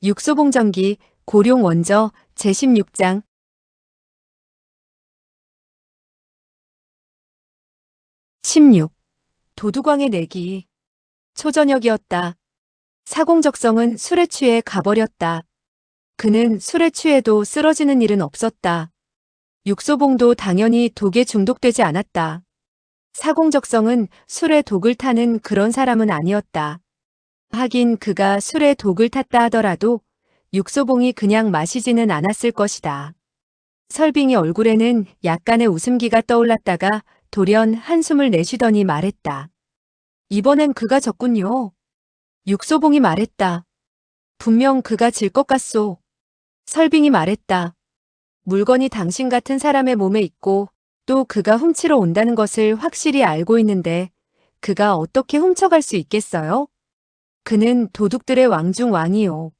육소봉전기 고룡 원저 제16장 16. 도두광의 내기. 초저녁이었다. 사공적성은 술에 취해 가버렸다. 그는 술에 취해도 쓰러지는 일은 없었다. 육소봉도 당연히 독에 중독되지 않았다. 사공적성은 술에 독을 타는 그런 사람은 아니었다. 하긴 그가 술에 독을 탔다 하더라도 육소봉이 그냥 마시지는 않았을 것이다. 설빙이 얼굴에는 약간의 웃음기가 떠올랐다가 돌연 한숨을 내쉬더니 말했다. 이번엔 그가 졌군요. 육소봉이 말했다. 분명 그가 질 것 같소. 설빙이 말했다. 물건이 당신 같은 사람의 몸에 있고 또 그가 훔치러 온다는 것을 확실히 알고 있는데 그가 어떻게 훔쳐갈 수 있겠어요? 그는 도둑들의 왕 중 왕이요.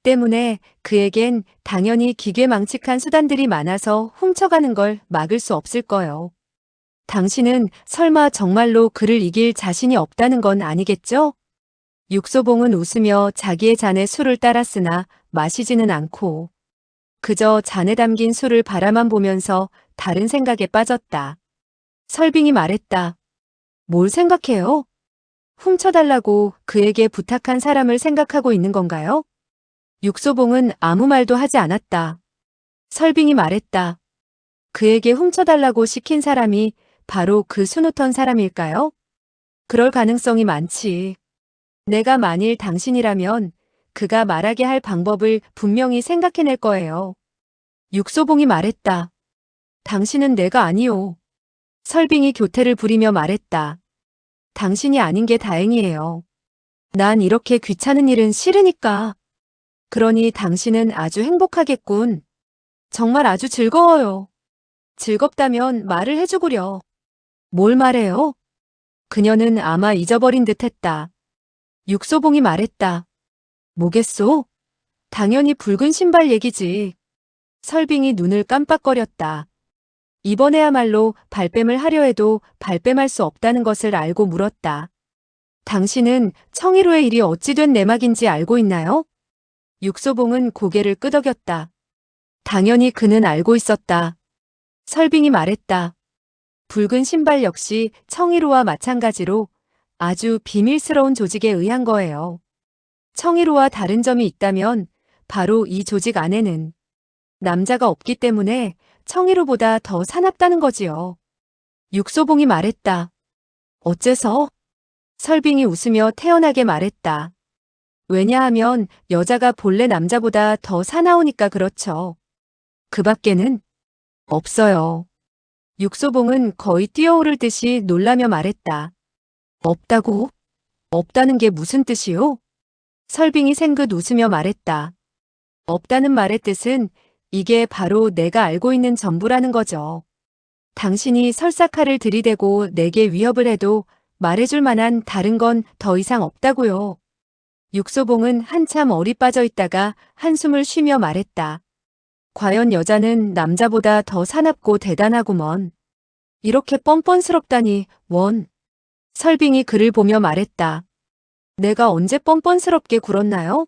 때문에 그에겐 당연히 기괴망측한 수단들이 많아서 훔쳐가는 걸 막을 수 없을 거요. 당신은 설마 정말로 그를 이길 자신이 없다는 건 아니겠죠? 육소봉은 웃으며 자기의 잔에 술을 따랐으나 마시지는 않고 그저 잔에 담긴 술을 바라만 보면서 다른 생각에 빠졌다. 설빙이 말했다. 뭘 생각해요? 훔쳐달라고 그에게 부탁한 사람을 생각하고 있는 건가요? 육소봉은 아무 말도 하지 않았다. 설빙이 말했다. 그에게 훔쳐달라고 시킨 사람이 바로 그 수누턴 사람일까요? 그럴 가능성이 많지. 내가 만일 당신이라면 그가 말하게 할 방법을 분명히 생각해낼 거예요. 육소봉이 말했다. 당신은 내가 아니오. 설빙이 교태를 부리며 말했다. 당신이 아닌 게 다행이에요. 난 이렇게 귀찮은 일은 싫으니까. 그러니 당신은 아주 행복하겠군. 정말 아주 즐거워요. 즐겁다면 말을 해주구려. 뭘 말해요? 그녀는 아마 잊어버린 듯 했다. 육소봉이 말했다. 뭐겠소? 당연히 붉은 신발 얘기지. 설빙이 눈을 깜빡거렸다. 이번에야말로 발뺌을 하려 해도 발뺌할 수 없다는 것을 알고 물었다. 당신은 청이로의 일이 어찌 된 내막인지 알고 있나요? 육소봉은 고개를 끄덕였다. 당연히 그는 알고 있었다. 설빙이 말했다. 붉은 신발 역시 청이로와 마찬가지로 아주 비밀스러운 조직에 의한 거예요. 청이로와 다른 점이 있다면 바로 이 조직 안에는 남자가 없기 때문에 청이로보다 더 사납다는 거지요. 육소봉이 말했다. 어째서? 설빙이 웃으며 태연하게 말했다. 왜냐하면 여자가 본래 남자보다 더 사나우니까 그렇죠. 그 밖에는 없어요. 육소봉은 거의 뛰어오를 듯이 놀라며 말했다. 없다고? 없다는 게 무슨 뜻이요? 설빙이 생긋 웃으며 말했다. 없다는 말의 뜻은 이게 바로 내가 알고 있는 전부라는 거죠. 당신이 설사칼을 들이대고 내게 위협을 해도 말해줄 만한 다른 건 더 이상 없다고요. 육소봉은 한참 어리 빠져 있다가 한숨을 쉬며 말했다. 과연 여자는 남자보다 더 사납고 대단하구먼. 이렇게 뻔뻔스럽다니 원. 설빙이 그를 보며 말했다. 내가 언제 뻔뻔스럽게 굴었나요?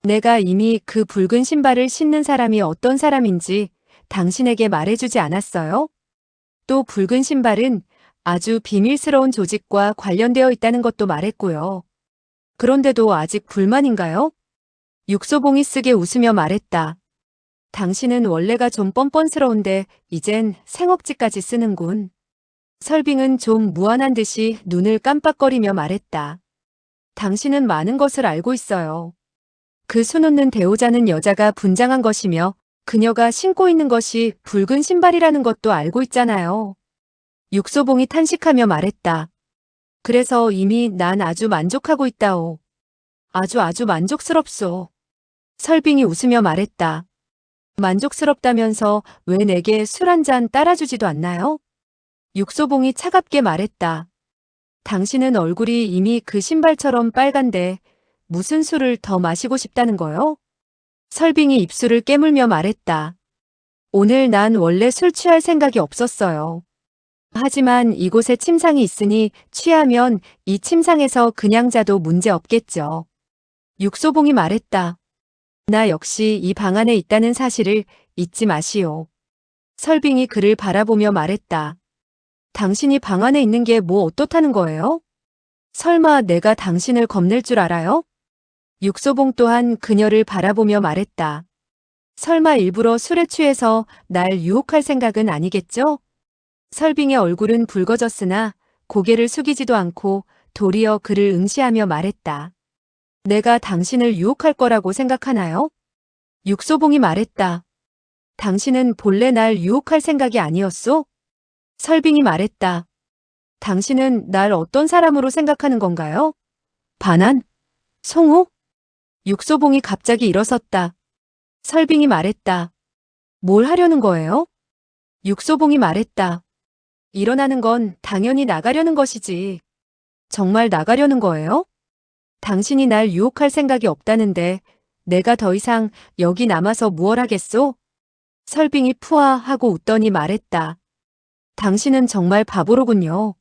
내가 이미 그 붉은 신발을 신는 사람이 어떤 사람인지 당신에게 말해주지 않았어요? 또 붉은 신발은 아주 비밀스러운 조직과 관련되어 있다는 것도 말했고요. 그런데도 아직 불만인가요? 육소봉이 쓰게 웃으며 말했다. 당신은 원래가 좀 뻔뻔스러운데 이젠 생억지까지 쓰는군. 설빙은 좀 무안한 듯이 눈을 깜빡거리며 말했다. 당신은 많은 것을 알고 있어요. 그 수놓는 대오자는 여자가 분장한 것이며 그녀가 신고 있는 것이 붉은 신발이라는 것도 알고 있잖아요. 육소봉이 탄식하며 말했다. 그래서 이미 난 아주 만족하고 있다오. 아주 만족스럽소. 설빙이 웃으며 말했다. 만족스럽다면서 왜 내게 술 한 잔 따라주지도 않나요? 육소봉이 차갑게 말했다. 당신은 얼굴이 이미 그 신발처럼 빨간데 무슨 술을 더 마시고 싶다는 거요? 설빙이 입술을 깨물며 말했다. 오늘 난 원래 술 취할 생각이 없었어요. 하지만 이곳에 침상이 있으니 취하면 이 침상에서 그냥 자도 문제 없겠죠. 육소봉이 말했다. 나 역시 이 방 안에 있다는 사실을 잊지 마시오. 설빙이 그를 바라보며 말했다. 당신이 방 안에 있는 게 뭐 어떻다는 거예요? 설마 내가 당신을 겁낼 줄 알아요? 육소봉 또한 그녀를 바라보며 말했다. 설마 일부러 술에 취해서 날 유혹할 생각은 아니겠죠? 설빙의 얼굴은 붉어졌으나 고개를 숙이지도 않고 도리어 그를 응시하며 말했다. 내가 당신을 유혹할 거라고 생각하나요? 육소봉이 말했다. 당신은 본래 날 유혹할 생각이 아니었소? 설빙이 말했다. 당신은 날 어떤 사람으로 생각하는 건가요? 반한? 송호? 육소봉이 갑자기 일어섰다. 설빙이 말했다. 뭘 하려는 거예요? 육소봉이 말했다. 일어나는 건 당연히 나가려는 것이지. 정말 나가려는 거예요? 당신이 날 유혹할 생각이 없다는데 내가 더 이상 여기 남아서 무얼 하겠소? 설빙이 푸아 하고 웃더니 말했다. 당신은 정말 바보로군요.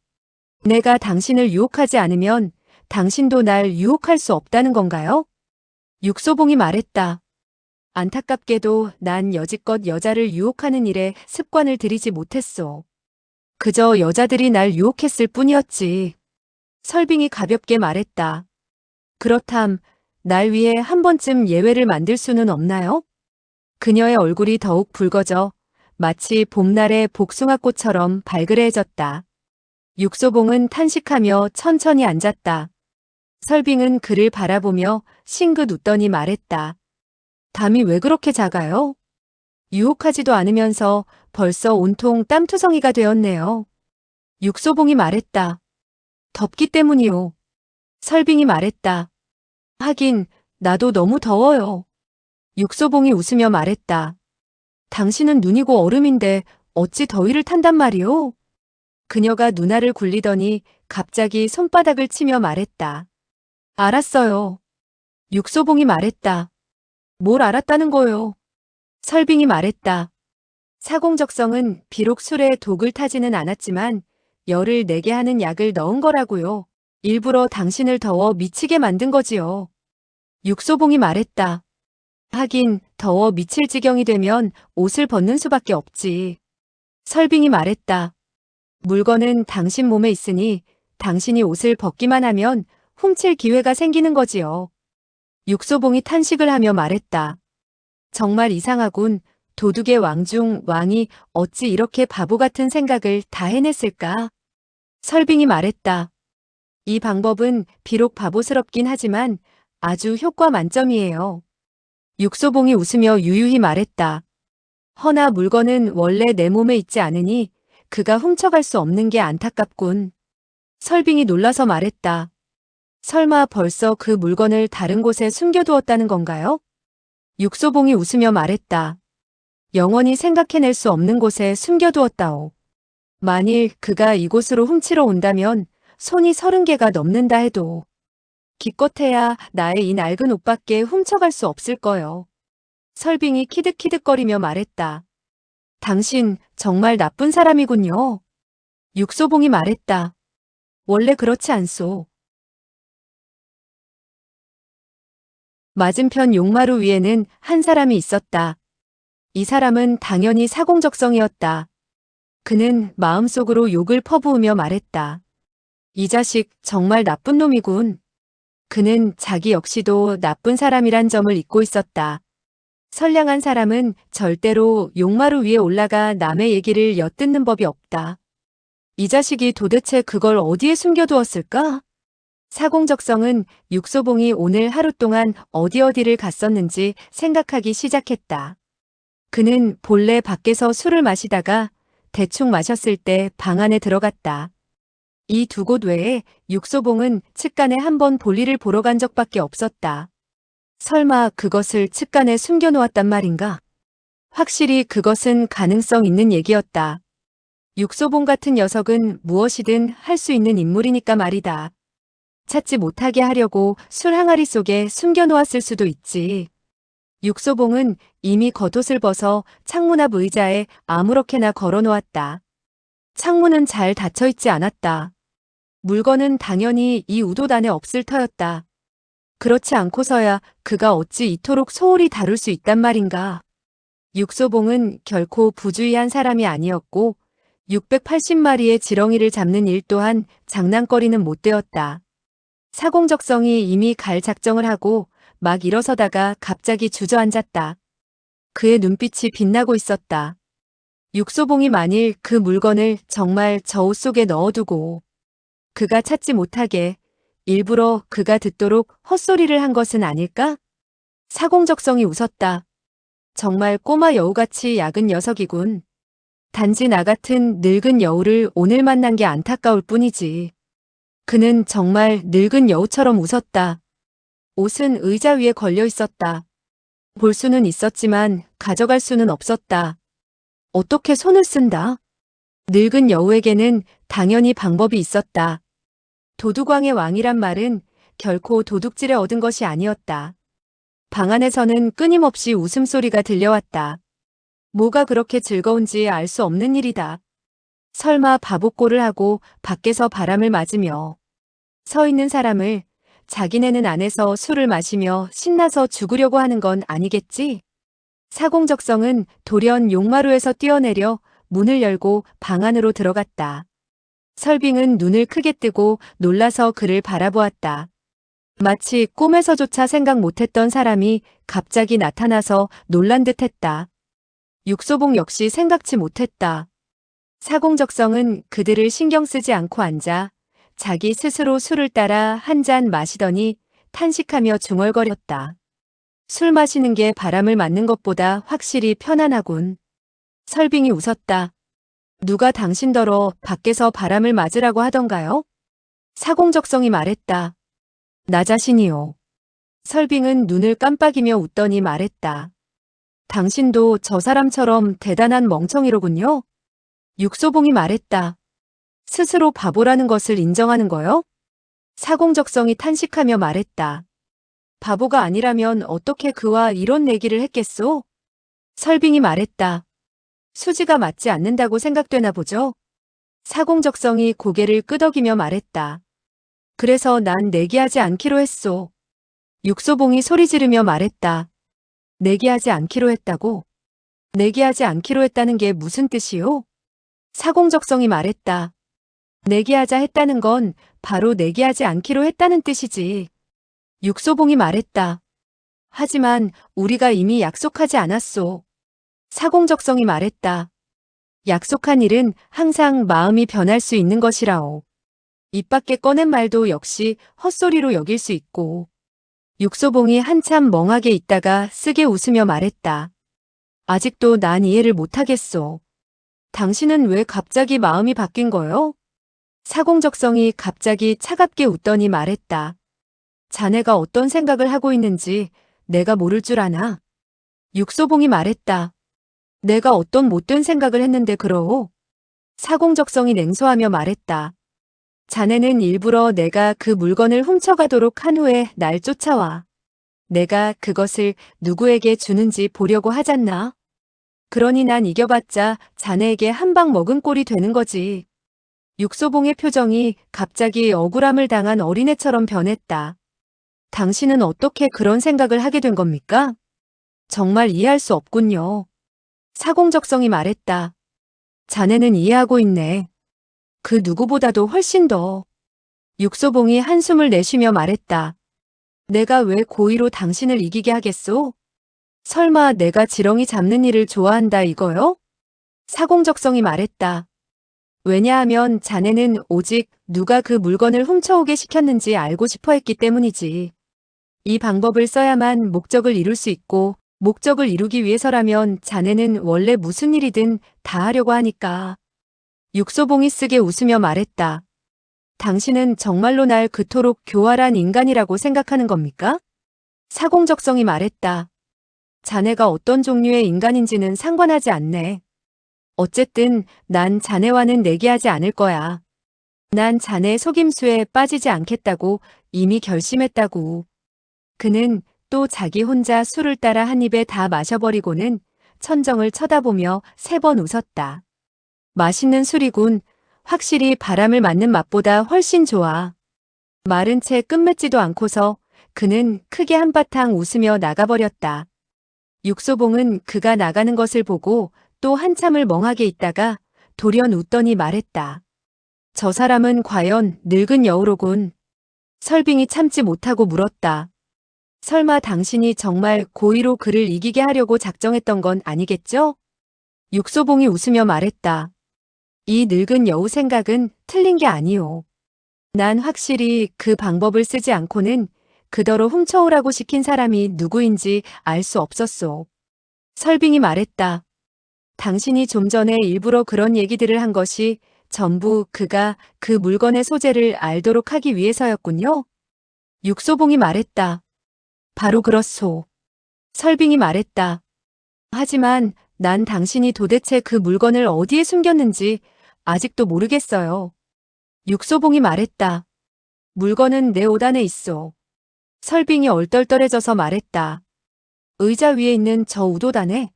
내가 당신을 유혹하지 않으면 당신도 날 유혹할 수 없다는 건가요? 육소봉이 말했다. 안타깝게도 난 여지껏 여자를 유혹하는 일에 습관을 들이지 못했소. 그저 여자들이 날 유혹했을 뿐이었지. 설빙이 가볍게 말했다. 그렇담, 날 위해 한 번쯤 예외를 만들 수는 없나요? 그녀의 얼굴이 더욱 붉어져 마치 봄날의 복숭아꽃처럼 발그레해졌다. 육소봉은 탄식하며 천천히 앉았다. 설빙은 그를 바라보며 싱긋 웃더니 말했다. 담이 왜 그렇게 작아요? 유혹하지도 않으면서 벌써 온통 땀투성이가 되었네요. 육소봉이 말했다. 덥기 때문이요. 설빙이 말했다. 하긴 나도 너무 더워요. 육소봉이 웃으며 말했다. 당신은 눈이고 얼음인데 어찌 더위를 탄단 말이오? 그녀가 눈알을 굴리더니 갑자기 손바닥을 치며 말했다. 알았어요. 육소봉이 말했다. 뭘 알았다는 거요? 설빙이 말했다. 사공적성은 비록 술에 독을 타지는 않았지만 열을 내게 하는 약을 넣은 거라고요. 일부러 당신을 더워 미치게 만든 거지요. 육소봉이 말했다. 하긴 더워 미칠 지경이 되면 옷을 벗는 수밖에 없지. 설빙이 말했다. 물건은 당신 몸에 있으니 당신이 옷을 벗기만 하면 훔칠 기회가 생기는 거지요. 육소봉이 탄식을 하며 말했다. 정말 이상하군. 도둑의 왕 중 왕이 어찌 이렇게 바보 같은 생각을 다 해냈을까? 설빙이 말했다. 이 방법은 비록 바보스럽긴 하지만 아주 효과 만점이에요. 육소봉이 웃으며 유유히 말했다. 허나 물건은 원래 내 몸에 있지 않으니 그가 훔쳐갈 수 없는 게 안타깝군. 설빙이 놀라서 말했다. 설마 벌써 그 물건을 다른 곳에 숨겨두었다는 건가요? 육소봉이 웃으며 말했다. 영원히 생각해낼 수 없는 곳에 숨겨두었다오. 만일 그가 이곳으로 훔치러 온다면 손이 30개가 넘는다 해도 기껏해야 나의 이 낡은 옷밖에 훔쳐갈 수 없을 거요. 설빙이 키득키득거리며 말했다. 당신 정말 나쁜 사람이군요. 육소봉이 말했다. 원래 그렇지 않소. 맞은편 용마루 위에는 한 사람이 있었다. 이 사람은 당연히 사공적성이었다. 그는 마음속으로 욕을 퍼부으며 말했다. 이 자식 정말 나쁜 놈이군. 그는 자기 역시도 나쁜 사람이란 점을 잊고 있었다. 선량한 사람은 절대로 용마루 위에 올라가 남의 얘기를 엿듣는 법이 없다. 이 자식이 도대체 그걸 어디에 숨겨두었을까? 사공적성은 육소봉이 오늘 하루 동안 어디를 갔었는지 생각하기 시작했다. 그는 본래 밖에서 술을 마시다가 대충 마셨을 때 방 안에 들어갔다. 이 두 곳 외에 육소봉은 측간에 한 번 볼일을 보러 간 적밖에 없었다. 설마 그것을 측간에 숨겨놓았단 말인가? 확실히 그것은 가능성 있는 얘기였다. 육소봉 같은 녀석은 무엇이든 할 수 있는 인물이니까 말이다. 찾지 못하게 하려고 술 항아리 속에 숨겨놓았을 수도 있지. 육소봉은 이미 겉옷을 벗어 창문 앞 의자에 아무렇게나 걸어놓았다. 창문은 잘 닫혀있지 않았다. 물건은 당연히 이 우도 안에 없을 터였다. 그렇지 않고서야 그가 어찌 이토록 소홀히 다룰 수 있단 말인가. 육소봉은 결코 부주의한 사람이 아니었고 680마리의 지렁이를 잡는 일 또한 장난거리는 못 되었다. 사공적성이 이미 갈 작정을 하고 막 일어서다가 갑자기 주저앉았다. 그의 눈빛이 빛나고 있었다. 육소봉이 만일 그 물건을 정말 저 옷 속에 넣어두고 그가 찾지 못하게 일부러 그가 듣도록 헛소리를 한 것은 아닐까? 사공적성이 웃었다. 정말 꼬마 여우같이 약은 녀석이군. 단지 나 같은 늙은 여우를 오늘 만난 게 안타까울 뿐이지. 그는 정말 늙은 여우처럼 웃었다. 옷은 의자 위에 걸려 있었다. 볼 수는 있었지만 가져갈 수는 없었다. 어떻게 손을 쓴다? 늙은 여우에게는 당연히 방법이 있었다. 도둑왕의 왕이란 말은 결코 도둑질에 얻은 것이 아니었다. 방 안에서는 끊임없이 웃음소리가 들려왔다. 뭐가 그렇게 즐거운지 알 수 없는 일이다. 설마 바보꼴을 하고 밖에서 바람을 맞으며 서 있는 사람을 자기네는 안에서 술을 마시며 신나서 죽으려고 하는 건 아니겠지? 사공적성은 돌연 용마루에서 뛰어내려 문을 열고 방 안으로 들어갔다. 설빙은 눈을 크게 뜨고 놀라서 그를 바라보았다. 마치 꿈에서조차 생각 못했던 사람이 갑자기 나타나서 놀란 듯했다. 육소봉 역시 생각지 못했다. 사공적성은 그들을 신경 쓰지 않고 앉아 자기 스스로 술을 따라 한 잔 마시더니 탄식하며 중얼거렸다. 술 마시는 게 바람을 맞는 것보다 확실히 편안하군. 설빙이 웃었다. 누가 당신더러 밖에서 바람을 맞으라고 하던가요? 사공적성이 말했다. 나 자신이요. 설빙은 눈을 깜빡이며 웃더니 말했다. 당신도 저 사람처럼 대단한 멍청이로군요. 육소봉이 말했다. 스스로 바보라는 것을 인정하는 거요? 사공적성이 탄식하며 말했다. 바보가 아니라면 어떻게 그와 이런 내기를 했겠소? 설빙이 말했다. 수지가 맞지 않는다고 생각되나 보죠? 사공적성이 고개를 끄덕이며 말했다. 그래서 난 내기하지 않기로 했소. 육소봉이 소리 지르며 말했다. 내기하지 않기로 했다고? 내기하지 않기로 했다는 게 무슨 뜻이요? 사공적성이 말했다. 내기하자 했다는 건 바로 내기하지 않기로 했다는 뜻이지. 육소봉이 말했다. 하지만 우리가 이미 약속하지 않았소. 사공적성이 말했다. 약속한 일은 항상 마음이 변할 수 있는 것이라오. 입 밖에 꺼낸 말도 역시 헛소리로 여길 수 있고. 육소봉이 한참 멍하게 있다가 쓰게 웃으며 말했다. 아직도 난 이해를 못하겠소. 당신은 왜 갑자기 마음이 바뀐 거요? 사공적성이 갑자기 차갑게 웃더니 말했다. 자네가 어떤 생각을 하고 있는지 내가 모를 줄 아나? 육소봉이 말했다. 내가 어떤 못된 생각을 했는데 그러오? 사공적성이 냉소하며 말했다. 자네는 일부러 내가 그 물건을 훔쳐가도록 한 후에 날 쫓아와. 내가 그것을 누구에게 주는지 보려고 하잖나. 그러니 난 이겨봤자 자네에게 한 방 먹은 꼴이 되는 거지. 육소봉의 표정이 갑자기 억울함을 당한 어린애처럼 변했다. 당신은 어떻게 그런 생각을 하게 된 겁니까? 정말 이해할 수 없군요. 사공적성이 말했다. 자네는 이해하고 있네. 그 누구보다도 훨씬 더. 육소봉이 한숨을 내쉬며 말했다. 내가 왜 고의로 당신을 이기게 하겠소? 설마 내가 지렁이 잡는 일을 좋아한다 이거요? 사공적성이 말했다. 왜냐하면 자네는 오직 누가 그 물건을 훔쳐오게 시켰는지 알고 싶어 했기 때문이지. 이 방법을 써야만 목적을 이룰 수 있고 목적을 이루기 위해서라면 자네는 원래 무슨 일이든 다 하려고 하니까. 육소봉이 쓰게 웃으며 말했다. 당신은 정말로 날 그토록 교활한 인간이라고 생각하는 겁니까? 사공적성이 말했다. 자네가 어떤 종류의 인간인지는 상관하지 않네. 어쨌든 난 자네와는 내기하지 않을 거야. 난 자네 속임수에 빠지지 않겠다고 이미 결심했다고. 그는 또 자기 혼자 술을 따라 한 입에 다 마셔버리고는 천정을 쳐다보며 3번 웃었다. 맛있는 술이군. 확실히 바람을 맞는 맛보다 훨씬 좋아. 마른 채 끝맺지도 않고서 그는 크게 한바탕 웃으며 나가버렸다. 육소봉은 그가 나가는 것을 보고 또 한참을 멍하게 있다가 돌연 웃더니 말했다. 저 사람은 과연 늙은 여우로군. 설빙이 참지 못하고 물었다. 설마 당신이 정말 고의로 그를 이기게 하려고 작정했던 건 아니겠죠? 육소봉이 웃으며 말했다. 이 늙은 여우 생각은 틀린 게 아니오. 난 확실히 그 방법을 쓰지 않고는 그더러 훔쳐오라고 시킨 사람이 누구인지 알 수 없었소. 설빙이 말했다. 당신이 좀 전에 일부러 그런 얘기들을 한 것이 전부 그가 그 물건의 소재를 알도록 하기 위해서였군요. 육소봉이 말했다. 바로 그렇소. 설빙이 말했다. 하지만 난 당신이 도대체 그 물건을 어디에 숨겼는지 아직도 모르겠어요. 육소봉이 말했다. 물건은 내 옷 안에 있어. 설빙이 얼떨떨해져서 말했다. 의자 위에 있는 저 웃옷 안에?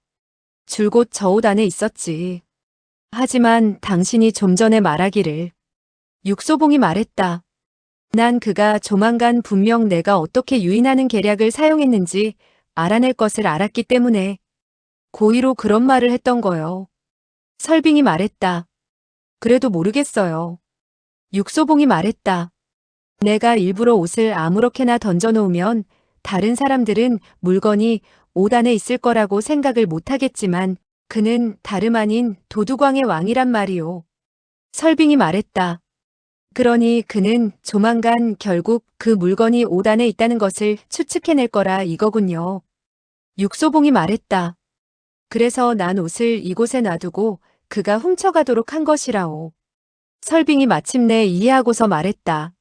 줄곧 저 옷 안에 있었지. 하지만 당신이 좀 전에 말하기를. 육소봉이 말했다. 난 그가 조만간 분명 내가 어떻게 유인하는 계략을 사용했는지 알아낼 것을 알았기 때문에 고의로 그런 말을 했던 거요. 설빙이 말했다. 그래도 모르겠어요. 육소봉이 말했다. 내가 일부러 옷을 아무렇게나 던져놓으면 다른 사람들은 물건이 옷 안에 있을 거라고 생각을 못하겠지만 그는 다름 아닌 도두광의 왕이란 말이오. 설빙이 말했다. 그러니 그는 조만간 결국 그 물건이 옷 안에 있다는 것을 추측해낼 거라 이거군요. 육소봉이 말했다. 그래서 난 옷을 이곳에 놔두고 그가 훔쳐가도록 한 것이라오. 설빙이 마침내 이해하고서 말했다.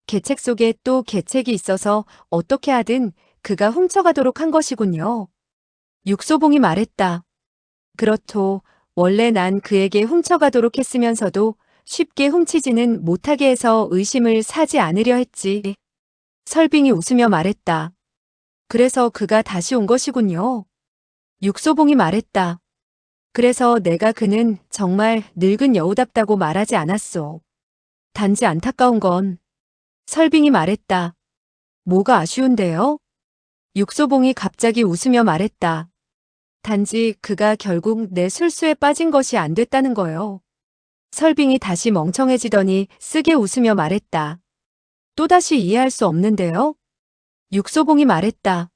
계책 속에 또 계책이 있어서 어떻게 하든 그가 훔쳐가도록 한 것이군요. 육소봉이 말했다. 그렇소. 원래 난 그에게 훔쳐가도록 했으면서도 쉽게 훔치지는 못하게 해서 의심을 사지 않으려 했지. 설빙이 웃으며 말했다. 그래서 그가 다시 온 것이군요. 육소봉이 말했다. 그래서 내가 그는 정말 늙은 여우답다고 말하지 않았소. 단지 안타까운 건 설빙이 말했다. 뭐가 아쉬운데요? 육소봉이 갑자기 웃으며 말했다. 단지 그가 결국 내 술수에 빠진 것이 안 됐다는 거요. 설빙이 다시 멍청해지더니 쓰게 웃으며 말했다. 또다시 이해할 수 없는데요? 육소봉이 말했다.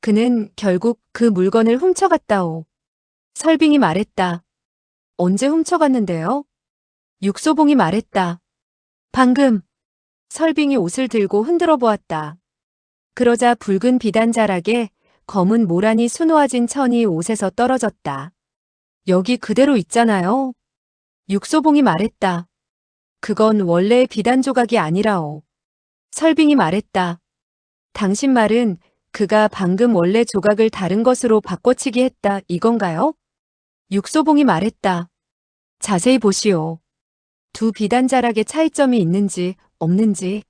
그는 결국 그 물건을 훔쳐갔다오. 설빙이 말했다. 언제 훔쳐갔는데요? 육소봉이 말했다. 방금. 설빙이 옷을 들고 흔들어 보았다. 그러자 붉은 비단자락에 검은 모란이 수놓아진 천이 옷에서 떨어졌다. 여기 그대로 있잖아요. 육소봉이 말했다. 그건 원래 비단 조각이 아니라오. 설빙이 말했다. 당신 말은 그가 방금 원래 조각을 다른 것으로 바꿔치기 했다 이건가요? 육소봉이 말했다. 자세히 보시오. 두 비단자락의 차이점이 있는지 없는지.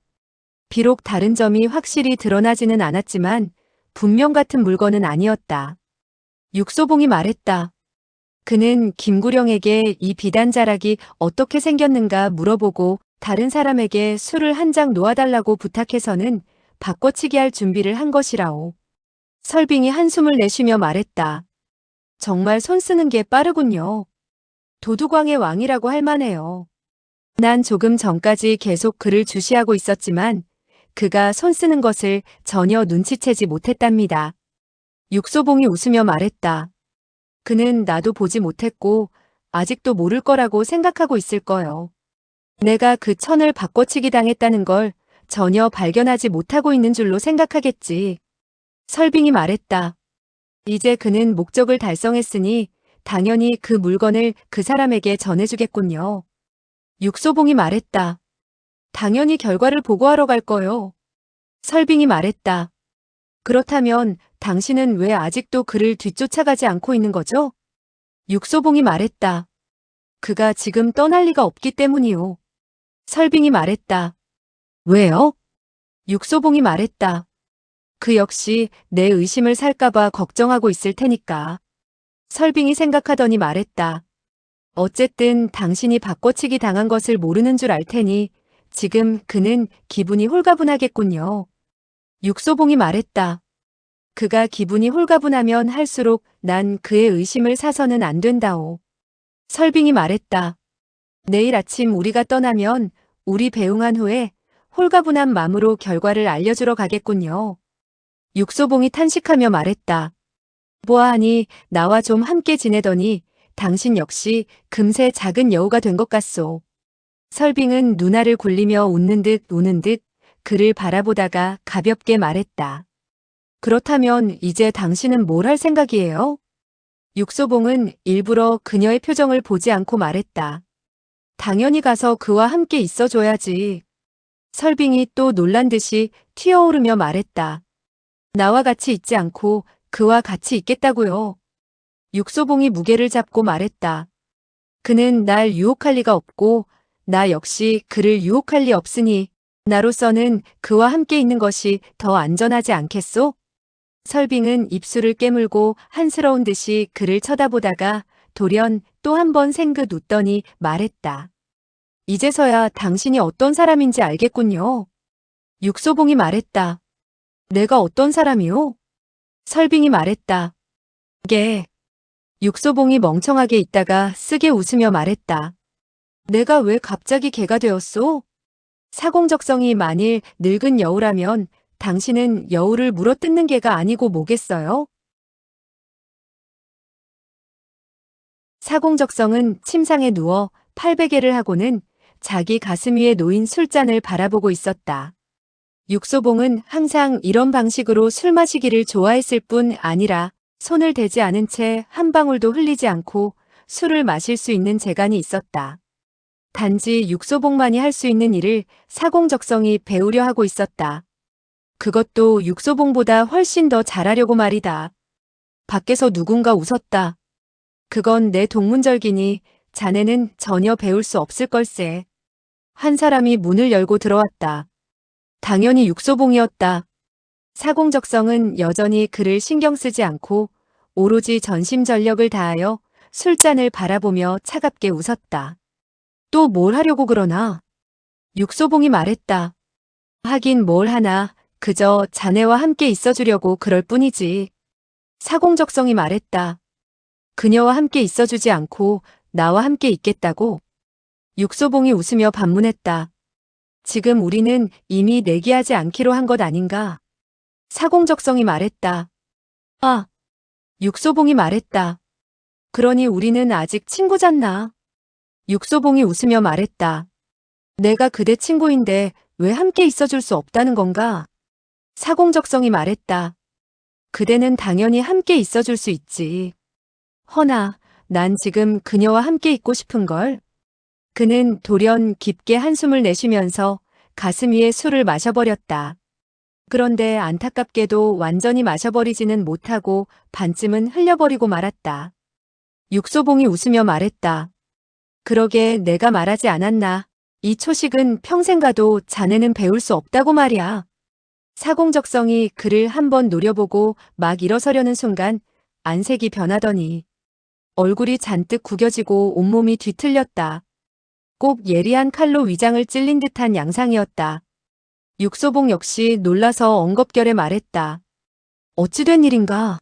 비록 다른 점이 확실히 드러나지는 않았지만 분명 같은 물건은 아니었다. 육소봉이 말했다. 그는 김구령에게 이 비단자락이 어떻게 생겼는가 물어보고 다른 사람에게 술을 한 장 놓아달라고 부탁해서는 바꿔치기 할 준비를 한 것이라오. 설빙이 한숨을 내쉬며 말했다. 정말 손 쓰는 게 빠르군요. 도두광의 왕이라고 할 만해요. 난 조금 전까지 계속 그를 주시하고 있었지만 그가 손 쓰는 것을 전혀 눈치채지 못했답니다. 육소봉이 웃으며 말했다. 그는 나도 보지 못했고 아직도 모를 거라고 생각하고 있을 거요. 내가 그 천을 바꿔치기 당했다는 걸 전혀 발견하지 못하고 있는 줄로 생각하겠지. 설빙이 말했다. 이제 그는 목적을 달성했으니 당연히 그 물건을 그 사람에게 전해주겠군요. 육소봉이 말했다. 당연히 결과를 보고하러 갈 거요. 설빙이 말했다. 그렇다면 당신은 왜 아직도 그를 뒤쫓아가지 않고 있는 거죠? 육소봉이 말했다. 그가 지금 떠날 리가 없기 때문이요. 설빙이 말했다. 왜요? 육소봉이 말했다. 그 역시 내 의심을 살까봐 걱정하고 있을 테니까. 설빙이 생각하더니 말했다. 어쨌든 당신이 바꿔치기 당한 것을 모르는 줄 알 테니 지금 그는 기분이 홀가분하겠군요. 육소봉이 말했다. 그가 기분이 홀가분하면 할수록 난 그의 의심을 사서는 안 된다오. 설빙이 말했다. 내일 아침 우리가 떠나면 우리 배웅한 후에 홀가분한 마음으로 결과를 알려주러 가겠군요. 육소봉이 탄식하며 말했다. 보아하니 나와 좀 함께 지내더니 당신 역시 금세 작은 여우가 된 것 같소. 설빙은 눈알을 굴리며 웃는 듯 우는 듯 그를 바라보다가 가볍게 말했다. 그렇다면 이제 당신은 뭘 할 생각이에요? 육소봉은 일부러 그녀의 표정을 보지 않고 말했다. 당연히 가서 그와 함께 있어줘야지. 설빙이 또 놀란 듯이 튀어오르며 말했다. 나와 같이 있지 않고 그와 같이 있겠다고요. 육소봉이 무게를 잡고 말했다. 그는 날 유혹할 리가 없고 나 역시 그를 유혹할 리 없으니 나로서는 그와 함께 있는 것이 더 안전하지 않겠소? 설빙은 입술을 깨물고 한스러운 듯이 그를 쳐다보다가 돌연 또 한 번 생긋 웃더니 말했다. 이제서야 당신이 어떤 사람인지 알겠군요. 육소봉이 말했다. 내가 어떤 사람이요? 설빙이 말했다. 게. 육소봉이 멍청하게 있다가 쓰게 웃으며 말했다. 내가 왜 갑자기 개가 되었소? 사공적성이 만일 늙은 여우라면 당신은 여우를 물어뜯는 개가 아니고 뭐겠어요? 사공적성은 침상에 누워 팔베개를 하고는 자기 가슴 위에 놓인 술잔을 바라보고 있었다. 육소봉은 항상 이런 방식으로 술 마시기를 좋아했을 뿐 아니라 손을 대지 않은 채 한 방울도 흘리지 않고 술을 마실 수 있는 재간이 있었다. 단지 육소봉만이 할 수 있는 일을 사공적성이 배우려 하고 있었다. 그것도 육소봉보다 훨씬 더 잘하려고 말이다. 밖에서 누군가 웃었다. 그건 내 동문절기니 자네는 전혀 배울 수 없을 걸세. 한 사람이 문을 열고 들어왔다. 당연히 육소봉이었다. 사공적성은 여전히 그를 신경 쓰지 않고 오로지 전심전력을 다하여 술잔을 바라보며 차갑게 웃었다. 또 뭘 하려고 그러나? 육소봉이 말했다. 하긴 뭘 하나, 그저 자네와 함께 있어주려고 그럴 뿐이지. 사공적성이 말했다. 그녀와 함께 있어주지 않고 나와 함께 있겠다고? 육소봉이 웃으며 반문했다. 지금 우리는 이미 내기하지 않기로 한 것 아닌가? 사공적성이 말했다. 아, 육소봉이 말했다. 그러니 우리는 아직 친구잖나. 육소봉이 웃으며 말했다. 내가 그대 친구인데 왜 함께 있어줄 수 없다는 건가? 사공적성이 말했다. 그대는 당연히 함께 있어줄 수 있지. 허나, 난 지금 그녀와 함께 있고 싶은걸. 그는 돌연 깊게 한숨을 내쉬면서 가슴 위에 술을 마셔버렸다. 그런데 안타깝게도 완전히 마셔버리지는 못하고 반쯤은 흘려버리고 말았다. 육소봉이 웃으며 말했다. 그러게 내가 말하지 않았나. 이 초식은 평생 가도 자네는 배울 수 없다고 말이야. 사공적성이 그를 한번 노려보고 막 일어서려는 순간 안색이 변하더니 얼굴이 잔뜩 구겨지고 온몸이 뒤틀렸다. 꼭 예리한 칼로 위장을 찔린 듯한 양상이었다. 육소봉 역시 놀라서 엉겁결에 말했다. 어찌 된 일인가?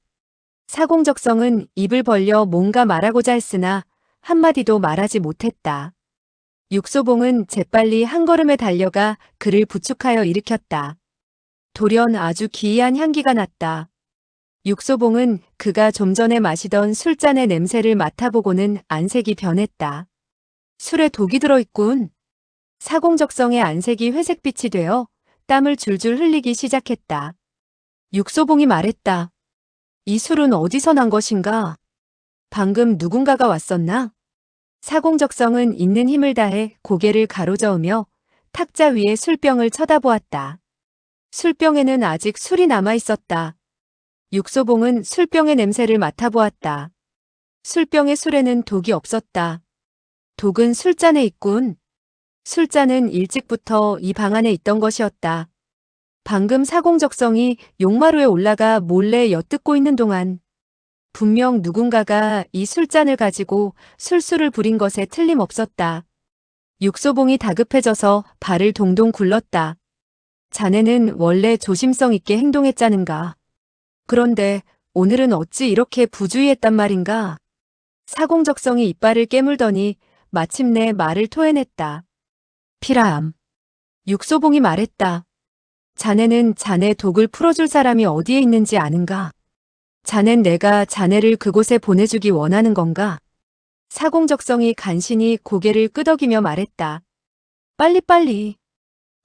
사공적성은 입을 벌려 뭔가 말하고자 했으나 한마디도 말하지 못했다. 육소봉은 재빨리 한 걸음에 달려가 그를 부축하여 일으켰다. 돌연 아주 기이한 향기가 났다. 육소봉은 그가 좀 전에 마시던 술잔의 냄새를 맡아보고는 안색이 변했다. 술에 독이 들어있군. 사공적성의 안색이 회색빛이 되어 땀을 줄줄 흘리기 시작했다. 육소봉이 말했다. 이 술은 어디서 난 것인가? 방금 누군가가 왔었나? 사공적성은 있는 힘을 다해 고개를 가로저으며 탁자 위에 술병을 쳐다보았다. 술병에는 아직 술이 남아있었다. 육소봉은 술병의 냄새를 맡아보았다. 술병의 술에는 독이 없었다. 독은 술잔에 있군. 술잔은 일찍부터 이 방 안에 있던 것이었다. 방금 사공적성이 용마루에 올라가 몰래 엿듣고 있는 동안 분명 누군가가 이 술잔을 가지고 술수를 부린 것에 틀림없었다. 육소봉이 다급해져서 발을 동동 굴렀다. 자네는 원래 조심성 있게 행동했자는가. 그런데 오늘은 어찌 이렇게 부주의했단 말인가. 사공적성이 이빨을 깨물더니 마침내 말을 토해냈다. 피라암. 육소봉이 말했다. 자네는 자네 독을 풀어줄 사람이 어디에 있는지 아는가? 자넨 내가 자네를 그곳에 보내주기 원하는 건가? 사공적성이 간신히 고개를 끄덕이며 말했다. 빨리빨리.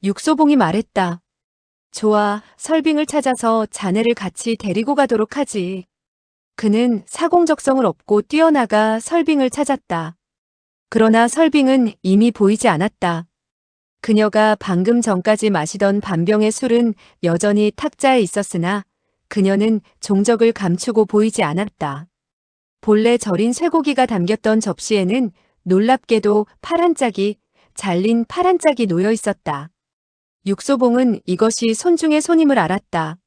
육소봉이 말했다. 좋아, 설빙을 찾아서 자네를 같이 데리고 가도록 하지. 그는 사공적성을 업고 뛰어나가 설빙을 찾았다. 그러나 설빙은 이미 보이지 않았다. 그녀가 방금 전까지 마시던 반병의 술은 여전히 탁자에 있었으나 그녀는 종적을 감추고 보이지 않았다. 본래 절인 쇠고기가 담겼던 접시에는 놀랍게도 파란 짝이, 잘린 파란 짝이 놓여 있었다. 육소봉은 이것이 손중의 손임을 알았다.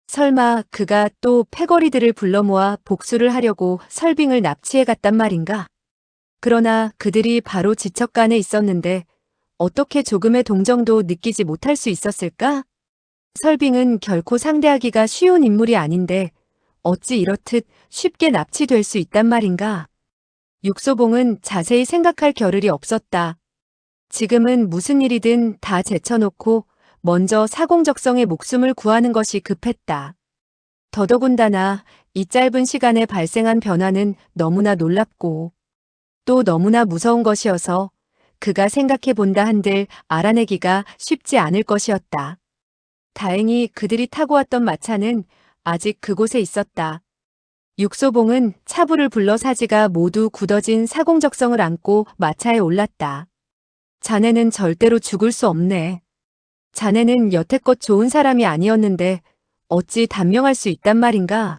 설마 그가 또 패거리들을 불러 모아 복수를 하려고 설빙을 납치해 갔단 말인가? 그러나 그들이 바로 지척간에 있었는데 어떻게 조금의 동정도 느끼지 못할 수 있었을까? 설빙은 결코 상대하기가 쉬운 인물이 아닌데 어찌 이렇듯 쉽게 납치될 수 있단 말인가? 육소봉은 자세히 생각할 겨를이 없었다. 지금은 무슨 일이든 다 제쳐놓고 먼저 사공적성의 목숨을 구하는 것이 급했다. 더더군다나 이 짧은 시간에 발생한 변화는 너무나 놀랍고 또 너무나 무서운 것이어서 그가 생각해 본다 한들 알아내기가 쉽지 않을 것이었다. 다행히 그들이 타고 왔던 마차는 아직 그곳에 있었다. 육소봉은 차부를 불러 사지가 모두 굳어진 사공적성을 안고 마차에 올랐다. 자네는 절대로 죽을 수 없네. 자네는 여태껏 좋은 사람이 아니었는데 어찌 단명할 수 있단 말인가?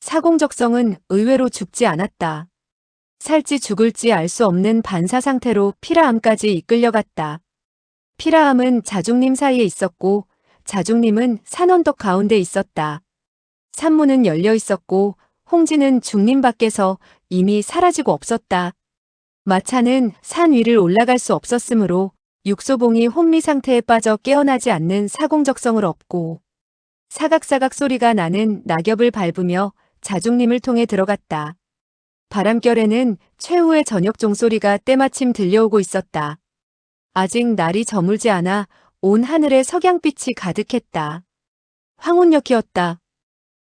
사공적성은 의외로 죽지 않았다. 살지 죽을지 알 수 없는 반사 상태로 피라암까지 이끌려갔다. 피라암은 자중림 사이에 있었고 자중림은 산언덕 가운데 있었다. 산문은 열려 있었고 홍지는 중림 밖에서 이미 사라지고 없었다. 마차는 산 위를 올라갈 수 없었으므로 육소봉이 혼미 상태에 빠져 깨어나지 않는 사공적성을 업고 사각사각 소리가 나는 낙엽을 밟으며 자중림을 통해 들어갔다. 바람결에는 최후의 저녁 종소리가 때마침 들려오고 있었다. 아직 날이 저물지 않아 온 하늘에 석양빛이 가득했다. 황혼역이었다.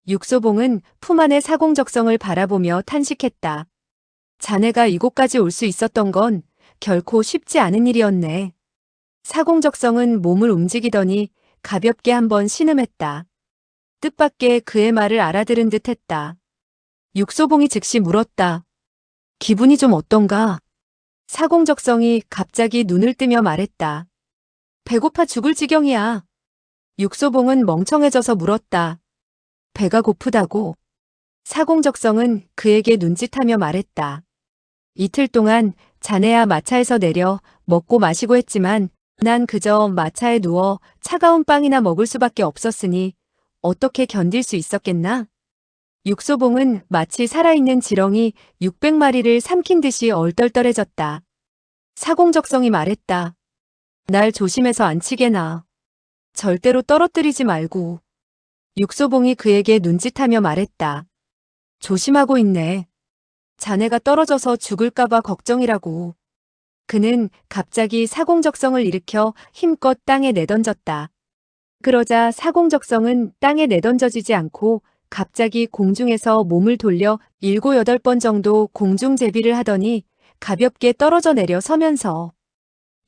육소봉은 품 안의 사공적성을 바라보며 탄식했다. 자네가 이곳까지 올 수 있었던 건 결코 쉽지 않은 일이었네. 사공적성은 몸을 움직이더니 가볍게 한번 신음했다. 뜻밖의 그의 말을 알아들은 듯 했다. 육소봉이 즉시 물었다. 기분이 좀 어떤가? 사공적성이 갑자기 눈을 뜨며 말했다. 배고파 죽을 지경이야. 육소봉은 멍청해져서 물었다. 배가 고프다고. 사공적성은 그에게 눈짓하며 말했다. 이틀 동안 자네야 마차에서 내려 먹고 마시고 했지만 난 그저 마차에 누워 차가운 빵이나 먹을 수밖에 없었으니 어떻게 견딜 수 있었겠나? 육소봉은 마치 살아있는 지렁이 600마리를 삼킨 듯이 얼떨떨해졌다. 사공적성이 말했다. 날 조심해서 안 치게나. 절대로 떨어뜨리지 말고. 육소봉이 그에게 눈짓하며 말했다. 조심하고 있네. 자네가 떨어져서 죽을까봐 걱정이라고. 그는 갑자기 사공적성을 일으켜 힘껏 땅에 내던졌다. 그러자 사공적성은 땅에 내던져지지 않고 갑자기 공중에서 몸을 돌려 7, 8번 정도 공중제비를 하더니 가볍게 떨어져 내려 서면서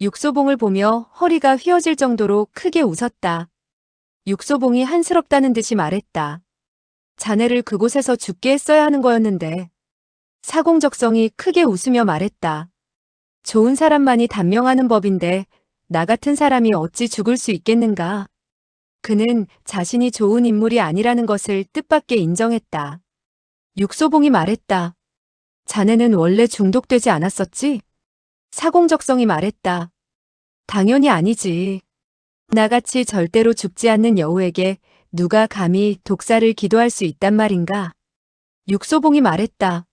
육소봉을 보며 허리가 휘어질 정도로 크게 웃었다. 육소봉이 한스럽다는 듯이 말했다. 자네를 그곳에서 죽게 했어야 하는 거였는데. 사공적성이 크게 웃으며 말했다. 좋은 사람만이 단명하는 법인데 나 같은 사람이 어찌 죽을 수 있겠는가. 그는 자신이 좋은 인물이 아니라는 것을 뜻밖의 인정했다. 육소봉이 말했다. 자네는 원래 중독되지 않았었지? 사공적성이 말했다. 당연히 아니지. 나같이 절대로 죽지 않는 여우에게 누가 감히 독사를 기도할 수 있단 말인가? 육소봉이 말했다.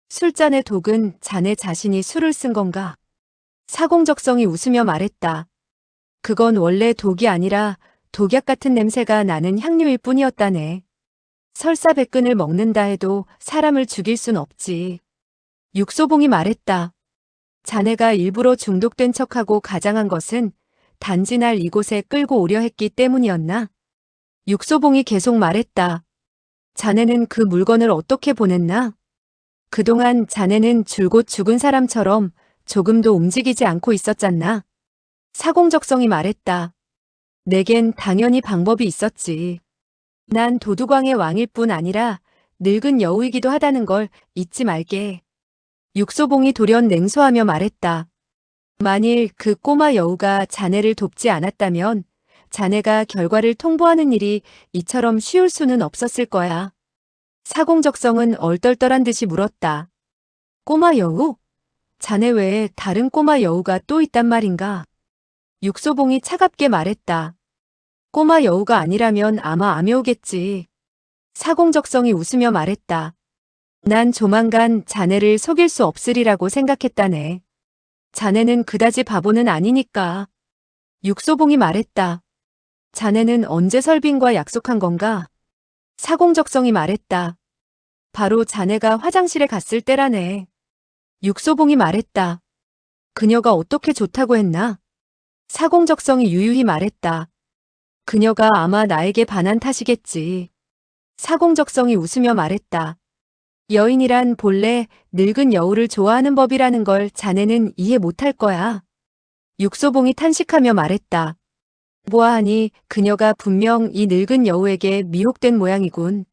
술잔의 독은 자네 자신이 술을 쓴 건가? 사공적성이 웃으며 말했다. 그건 원래 독이 아니라 독약 같은 냄새가 나는 향료일 뿐이었다네. 설사 백근을 먹는다 해도 사람을 죽일 순 없지. 육소봉이 말했다. 자네가 일부러 중독된 척하고 가장한 것은 단지 날 이곳에 끌고 오려 했기 때문이었나? 육소봉이 계속 말했다. 자네는 그 물건을 어떻게 보냈나? 그동안 자네는 줄곧 죽은 사람처럼 조금도 움직이지 않고 있었잖나. 사공적성이 말했다. 내겐 당연히 방법이 있었지. 난 도두광의 왕일 뿐 아니라 늙은 여우이기도 하다는 걸 잊지 말게. 육소봉이 돌연 냉소하며 말했다. 만일 그 꼬마 여우가 자네를 돕지 않았다면 자네가 결과를 통보하는 일이 이처럼 쉬울 수는 없었을 거야. 사공적성은 얼떨떨한 듯이 물었다. 꼬마 여우? 자네 외에 다른 꼬마 여우가 또 있단 말인가? 육소봉이 차갑게 말했다. 꼬마 여우가 아니라면 아마 암여우겠지. 사공적성이 웃으며 말했다. 난 조만간 자네를 속일 수 없으리라고 생각했다네. 자네는 그다지 바보는 아니니까. 육소봉이 말했다. 자네는 언제 설빈과 약속한 건가? 사공적성이 말했다. 바로 자네가 화장실에 갔을 때라네. 육소봉이 말했다. 그녀가 어떻게 좋다고 했나? 사공적성이 유유히 말했다. 그녀가 아마 나에게 반한 탓이겠지. 사공적성이 웃으며 말했다. 여인이란 본래 늙은 여우를 좋아하는 법이라는 걸 자네는 이해 못할 거야. 육소봉이 탄식하며 말했다. 보아하니 그녀가 분명 이 늙은 여우에게 미혹된 모양이군.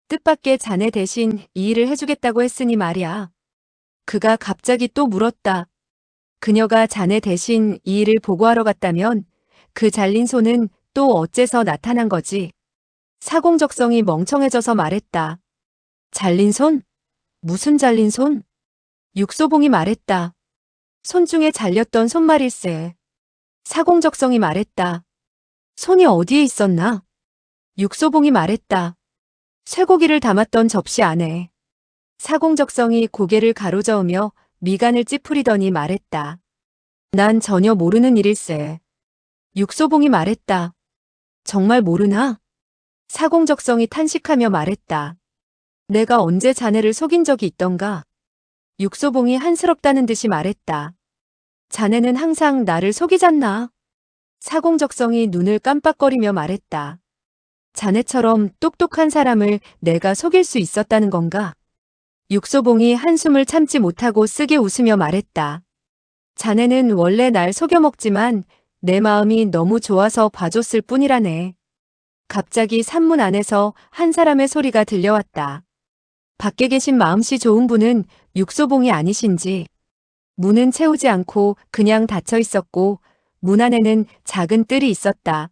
뜻밖의 자네 대신 이 일을 해주겠다고 했으니 말이야. 그가 갑자기 또 물었다. 그녀가 자네 대신 이 일을 보고하러 갔다면 그 잘린 손은 또 어째서 나타난 거지? 사공적성이 멍청해져서 말했다. 잘린 손? 무슨 잘린 손? 육소봉이 말했다. 손 중에 잘렸던 손말일세. 사공적성이 말했다. 손이 어디에 있었나? 육소봉이 말했다. 쇠고기를 담았던 접시 안에. 사공적성이 고개를 가로저으며 미간을 찌푸리더니 말했다. 난 전혀 모르는 일일세. 육소봉이 말했다. 정말 모르나? 사공적성이 탄식하며 말했다. 내가 언제 자네를 속인 적이 있던가? 육소봉이 한스럽다는 듯이 말했다. 자네는 항상 나를 속이잖나. 사공적성이 눈을 깜빡거리며 말했다. 자네처럼 똑똑한 사람을 내가 속일 수 있었다는 건가? 육소봉이 한숨을 참지 못하고 쓰게 웃으며 말했다. 자네는 원래 날 속여먹지만 내 마음이 너무 좋아서 봐줬을 뿐이라네. 갑자기 산문 안에서 한 사람의 소리가 들려왔다. 밖에 계신 마음씨 좋은 분은 육소봉이 아니신지. 문은 채우지 않고 그냥 닫혀 있었고 문 안에는 작은 뜰이 있었다.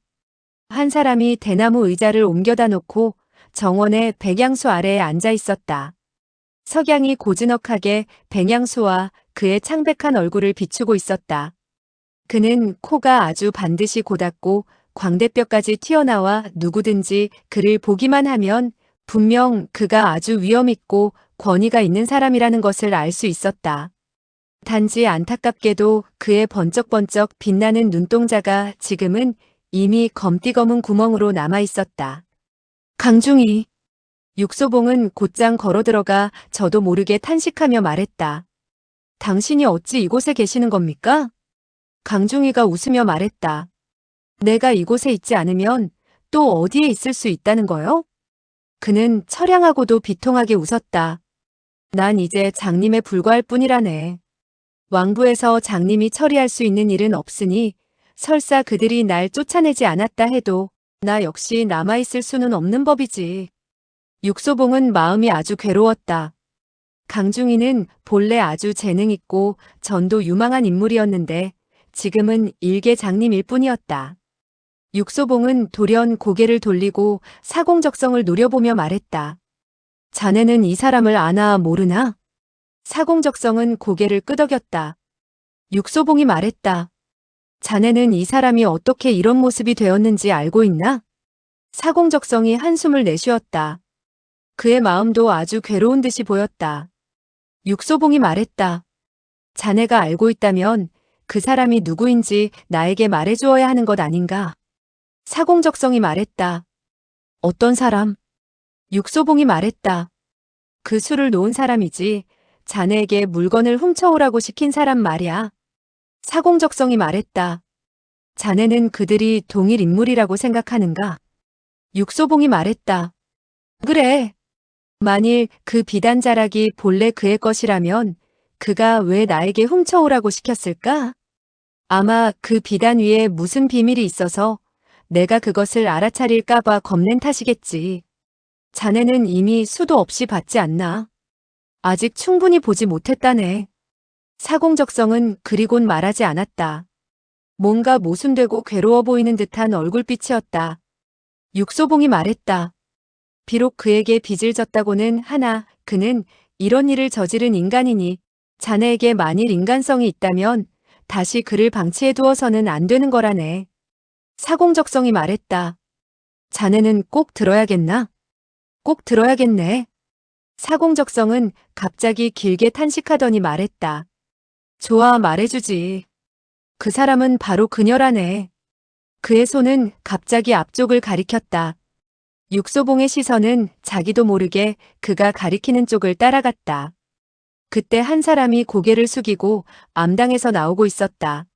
한 사람이 대나무 의자를 옮겨다 놓고 정원의 백양수 아래에 앉아 있었다. 석양이 고즈넉하게 백양수와 그의 창백한 얼굴을 비추고 있었다. 그는 코가 아주 반드시 곧았고 광대뼈까지 튀어나와 누구든지 그를 보기만 하면 분명 그가 아주 위엄있고 권위가 있는 사람이라는 것을 알 수 있었다. 단지 안타깝게도 그의 번쩍번쩍 빛나는 눈동자가 지금은 이미 검띠검은 구멍으로 남아 있었다. 강중이. 육소봉은 곧장 걸어들어가 저도 모르게 탄식하며 말했다. 당신이 어찌 이곳에 계시는 겁니까? 강중이가 웃으며 말했다. 내가 이곳에 있지 않으면 또 어디에 있을 수 있다는 거요? 그는 처량하고도 비통하게 웃었다. 난 이제 장님에 불과할 뿐이라네. 왕부에서 장님이 처리할 수 있는 일은 없으니 설사 그들이 날 쫓아내지 않았다 해도 나 역시 남아있을 수는 없는 법이지. 육소봉은 마음이 아주 괴로웠다. 강중이는 본래 아주 재능있고 전도 유망한 인물이었는데 지금은 일개 장님일 뿐이었다. 육소봉은 돌연 고개를 돌리고 사공적성을 노려보며 말했다. 자네는 이 사람을 아나 모르나? 사공적성은 고개를 끄덕였다. 육소봉이 말했다. 자네는 이 사람이 어떻게 이런 모습이 되었는지 알고 있나? 사공적성이 한숨을 내쉬었다. 그의 마음도 아주 괴로운 듯이 보였다. 육소봉이 말했다. 자네가 알고 있다면 그 사람이 누구인지 나에게 말해주어야 하는 것 아닌가? 사공적성이 말했다. 어떤 사람? 육소봉이 말했다. 그 술을 놓은 사람이지. 자네에게 물건을 훔쳐오라고 시킨 사람 말이야. 사공적성이 말했다. 자네는 그들이 동일 인물이라고 생각하는가? 육소봉이 말했다. 그래. 만일 그 비단자락이 본래 그의 것이라면 그가 왜 나에게 훔쳐오라고 시켰을까? 아마 그 비단 위에 무슨 비밀이 있어서 내가 그것을 알아차릴까봐 겁낸 탓이겠지. 자네는 이미 수도 없이 봤지 않나? 아직 충분히 보지 못했다네. 사공적성은 그리곤 말하지 않았다. 뭔가 모순되고 괴로워 보이는 듯한 얼굴빛이었다. 육소봉이 말했다. 비록 그에게 빚을 졌다고는 하나 그는 이런 일을 저지른 인간이니 자네에게 만일 인간성이 있다면 다시 그를 방치해 두어서는 안 되는 거라네. 사공적성이 말했다. 자네는 꼭 들어야겠나? 꼭 들어야겠네. 사공적성은 갑자기 길게 탄식하더니 말했다. 좋아, 말해주지. 그 사람은 바로 그녀라네. 그의 손은 갑자기 앞쪽을 가리켰다. 육소봉의 시선은 자기도 모르게 그가 가리키는 쪽을 따라갔다. 그때 한 사람이 고개를 숙이고 암당에서 나오고 있었다.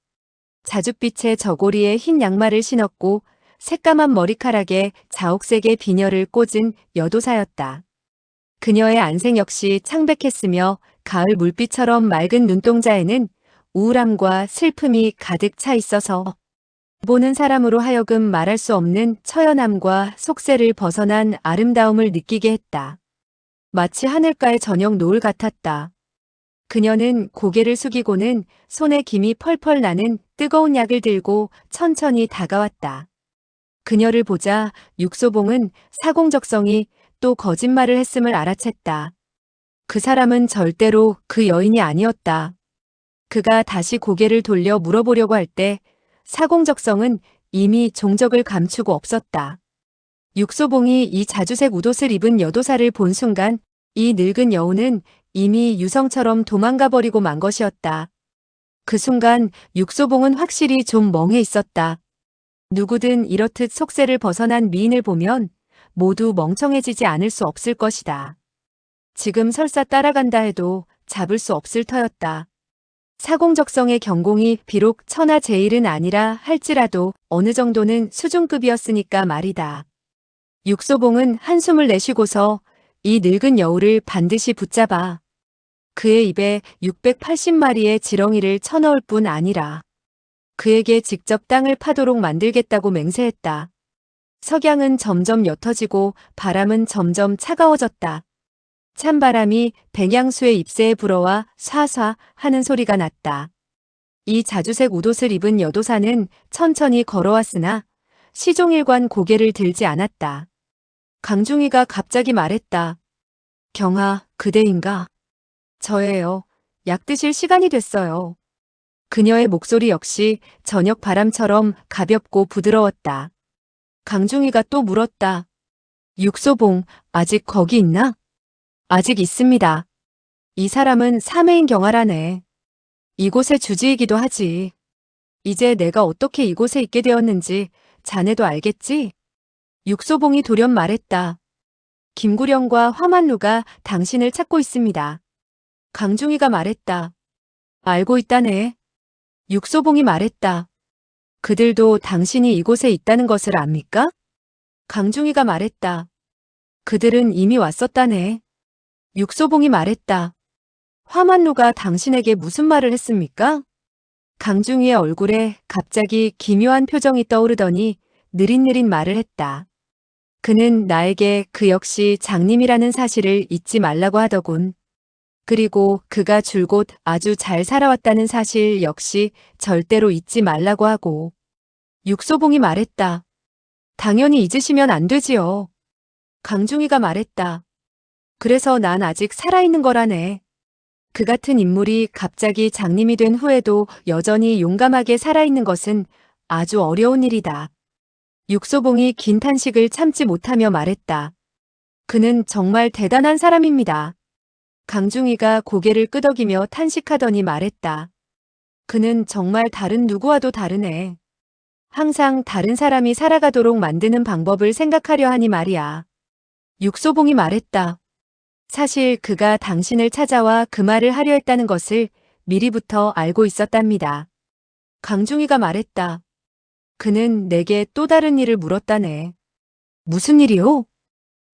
자줏빛의 저고리에 흰 양말을 신었고 새까만 머리카락에 자옥색의 비녀를 꽂은 여도사였다. 그녀의 안색 역시 창백했으며 가을 물빛처럼 맑은 눈동자에는 우울함과 슬픔이 가득 차 있어서 보는 사람으로 하여금 말할 수 없는 처연함과 속세를 벗어난 아름다움을 느끼게 했다. 마치 하늘가의 저녁 노을 같았다. 그녀는 고개를 숙이고는 손에 김이 펄펄 나는 뜨거운 약을 들고 천천히 다가왔다. 그녀를 보자 육소봉은 사공적성이 또 거짓말을 했음을 알아챘다. 그 사람은 절대로 그 여인이 아니었다. 그가 다시 고개를 돌려 물어보려고 할 때 사공적성은 이미 종적을 감추고 없었다. 육소봉이 이 자주색 웃옷을 입은 여도사를 본 순간 이 늙은 여우는 이미 유성처럼 도망가 버리고 만 것이었다. 그 순간 육소봉은 확실히 좀 멍해 있었다. 누구든 이렇듯 속세를 벗어난 미인을 보면 모두 멍청해지지 않을 수 없을 것이다. 지금 설사 따라간다 해도 잡을 수 없을 터였다. 사공적성의 경공이 비록 천하제일은 아니라 할지라도 어느 정도는 수준급이었으니까 말이다. 육소봉은 한숨을 내쉬고서 이 늙은 여우를 반드시 붙잡아 그의 입에 680마리의 지렁이를 쳐넣을 뿐 아니라 그에게 직접 땅을 파도록 만들겠다고 맹세했다. 석양은 점점 옅어지고 바람은 점점 차가워졌다. 찬바람이 백양수의 잎새에 불어와 쏴쏴 하는 소리가 났다. 이 자주색 웃옷을 입은 여도사는 천천히 걸어왔으나 시종일관 고개를 들지 않았다. 강중이가 갑자기 말했다. 경아, 그대인가? 저예요. 약 드실 시간이 됐어요. 그녀의 목소리 역시 저녁 바람처럼 가볍고 부드러웠다. 강중이가 또 물었다. 육소봉, 아직 거기 있나? 아직 있습니다. 이 사람은 사매인 경아라네. 이곳의 주지이기도 하지. 이제 내가 어떻게 이곳에 있게 되었는지 자네도 알겠지? 육소봉이 돌연 말했다. 김구령과 화만루가 당신을 찾고 있습니다. 강중이가 말했다. 알고 있다네. 육소봉이 말했다. 그들도 당신이 이곳에 있다는 것을 압니까? 강중이가 말했다. 그들은 이미 왔었다네. 육소봉이 말했다. 화만루가 당신에게 무슨 말을 했습니까? 강중이의 얼굴에 갑자기 기묘한 표정이 떠오르더니 느릿느릿 말을 했다. 그는 나에게 그 역시 장님이라는 사실을 잊지 말라고 하더군. 그리고 그가 줄곧 아주 잘 살아왔다는 사실 역시 절대로 잊지 말라고 하고. 육소봉이 말했다. 당연히 잊으시면 안 되지요. 강중이가 말했다. 그래서 난 아직 살아있는 거라네. 그 같은 인물이 갑자기 장님이 된 후에도 여전히 용감하게 살아있는 것은 아주 어려운 일이다. 육소봉이 긴 탄식을 참지 못하며 말했다. 그는 정말 대단한 사람입니다. 강중이가 고개를 끄덕이며 탄식하더니 말했다. 그는 정말 다른 누구와도 다르네. 항상 다른 사람이 살아가도록 만드는 방법을 생각하려 하니 말이야. 육소봉이 말했다. 사실 그가 당신을 찾아와 그 말을 하려 했다는 것을 미리부터 알고 있었답니다. 강중이가 말했다. 그는 내게 또 다른 일을 물었다네. 무슨 일이요?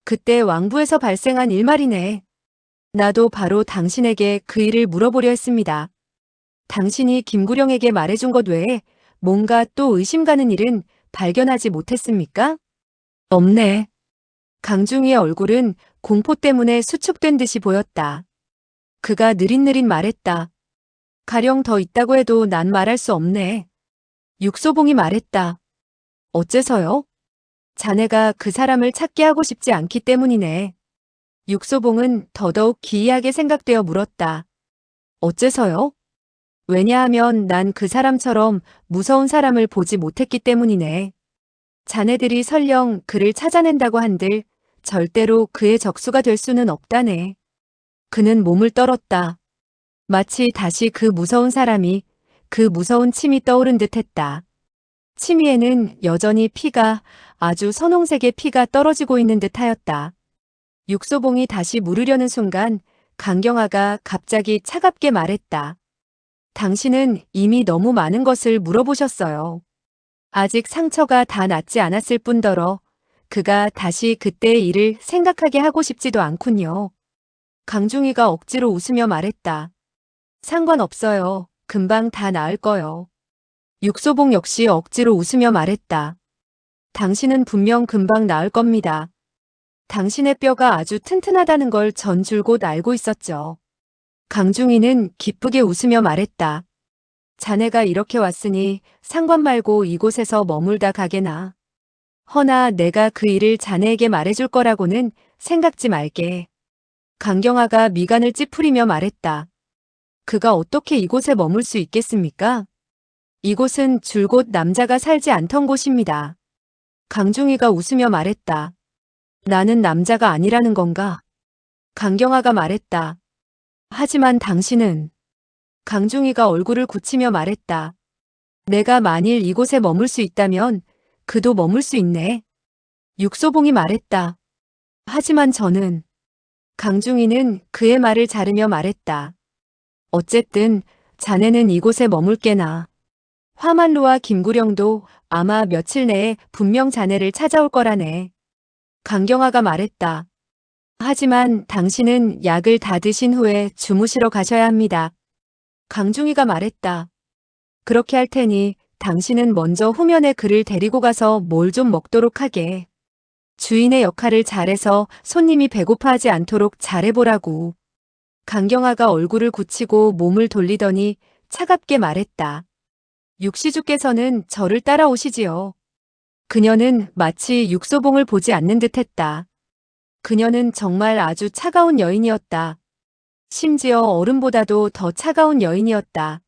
그때 왕부에서 발생한 일 말이네. 나도 바로 당신에게 그 일을 물어보려 했습니다. 당신이 김구령에게 말해준 것 외에 뭔가 또 의심 가는 일은 발견하지 못했습니까? 없네. 강중희의 얼굴은 공포 때문에 수축된 듯이 보였다. 그가 느릿느릿 말했다. 가령 더 있다고 해도 난 말할 수 없네. 육소봉이 말했다. 어째서요? 자네가 그 사람을 찾게 하고 싶지 않기 때문이네. 육소봉은 더더욱 기이하게 생각되어 물었다. 어째서요? 왜냐하면 난 그 사람처럼 무서운 사람을 보지 못했기 때문이네. 자네들이 설령 그를 찾아낸다고 한들 절대로 그의 적수가 될 수는 없다네. 그는 몸을 떨었다. 마치 다시 그 무서운 사람이, 그 무서운 침이 떠오른 듯 했다. 침 위에는 여전히 피가, 아주 선홍색의 피가 떨어지고 있는 듯 하였다. 육소봉이 다시 물으려는 순간 강경화가 갑자기 차갑게 말했다. 당신은 이미 너무 많은 것을 물어보셨어요. 아직 상처가 다 낫지 않았을 뿐더러 그가 다시 그때의 일을 생각하게 하고 싶지도 않군요. 강중희가 억지로 웃으며 말했다. 상관없어요. 금방 다 나을 거요. 육소봉 역시 억지로 웃으며 말했다. 당신은 분명 금방 나을 겁니다. 당신의 뼈가 아주 튼튼하다는 걸 전 줄곧 알고 있었죠. 강중희는 기쁘게 웃으며 말했다. 자네가 이렇게 왔으니 상관 말고 이곳에서 머물다 가게나. 허나 내가 그 일을 자네에게 말해줄 거라고는 생각지 말게. 강경화가 미간을 찌푸리며 말했다. 그가 어떻게 이곳에 머물 수 있겠습니까? 이곳은 줄곧 남자가 살지 않던 곳입니다. 강중희가 웃으며 말했다. 나는 남자가 아니라는 건가? 강경화가 말했다. 하지만 당신은. 강중희가 얼굴을 굳히며 말했다. 내가 만일 이곳에 머물 수 있다면 그도 머물 수 있네. 육소봉이 말했다. 하지만 저는. 강중희는 그의 말을 자르며 말했다. 어쨌든 자네는 이곳에 머물게나. 화만로와 김구령도 아마 며칠 내에 분명 자네를 찾아올 거라네. 강경화가 말했다. 하지만 당신은 약을 다 드신 후에 주무시러 가셔야 합니다. 강중희가 말했다. 그렇게 할 테니 당신은 먼저 후면에 그를 데리고 가서 뭘 좀 먹도록 하게. 주인의 역할을 잘해서 손님이 배고파하지 않도록 잘해보라고. 강경화가 얼굴을 굳히고 몸을 돌리더니 차갑게 말했다. 육시주께서는 저를 따라오시지요. 그녀는 마치 육소봉을 보지 않는 듯했다. 그녀는 정말 아주 차가운 여인이었다. 심지어 얼음보다도 더 차가운 여인이었다.